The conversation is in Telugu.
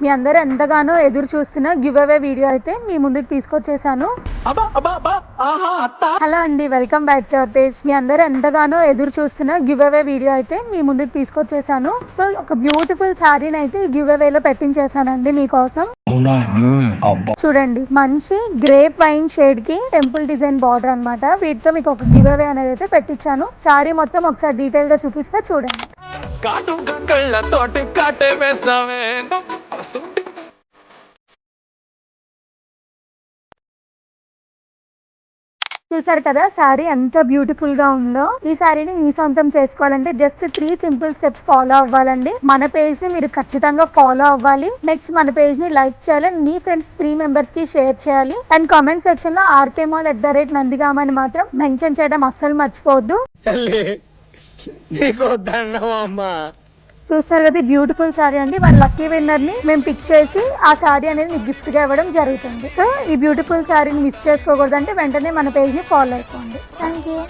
మీ అందరూ ఎంతగానో ఎదురు చూస్తున్న గివ్ అవే వీడియో అయితే మీ ముందుకు తీసుకొచ్చేసాను. హలో అండి, welcome back to our page. మీ అందరూ ఎంతగానో ఎదురు చూస్తున్న గివ్ అవే వీడియో అయితే మీ ముందుకు తీసుకొచ్చేసాను. సో ఒక బ్యూటిఫుల్ శారీని అయితే ఈ గివ్ అవేలో పెట్టించేసానండి మీకోసం. చూడండి, మంచి గ్రేప్ వైన్ షేడ్ కి టెంపుల్ డిజైన్ బార్డర్ అన్నమాట. వీటితో మీకు ఒక గివ్ అవే అనేది అయితే పెట్టించాను. శారీ మొత్తం ఒకసారి డీటెయిల్ గా చూపిస్తే చూడండి. చూసారు కదా శారీ ఎంత బ్యూటిఫుల్ గా ఉందో. ఈ శారీని మీ సొంతం చేసుకోవాలంటే జస్ట్ 3 సింపుల్ స్టెప్స్ ఫాలో అవ్వాలండి. మన పేజ్ ని మీరు ఖచ్చితంగా ఫాలో అవ్వాలి. నెక్స్ట్ మన పేజ్ ని లైక్ చేయాలి, మీ ఫ్రెండ్స్ 3 మెంబర్స్ కి షేర్ చేయాలి. అండ్ కామెంట్ సెక్షన్ లో rkmall@నందిగామ అని మాత్రం మెన్షన్ చేయడం అస్సలు మర్చిపోవద్దు. చూస్తారు కదా, బ్యూటిఫుల్ శారీ అండి. మన లక్కీ విన్నర్ ని మేము పిక్ చేసి ఆ శారీ అనేది మీకు గిఫ్ట్ గా ఇవ్వడం జరుగుతుంది. సో ఈ బ్యూటిఫుల్ శారీని మిస్ చేసుకోకూడదంటే వెంటనే మన పేజ్ ని ఫాలో అయిపోండి. Thank you.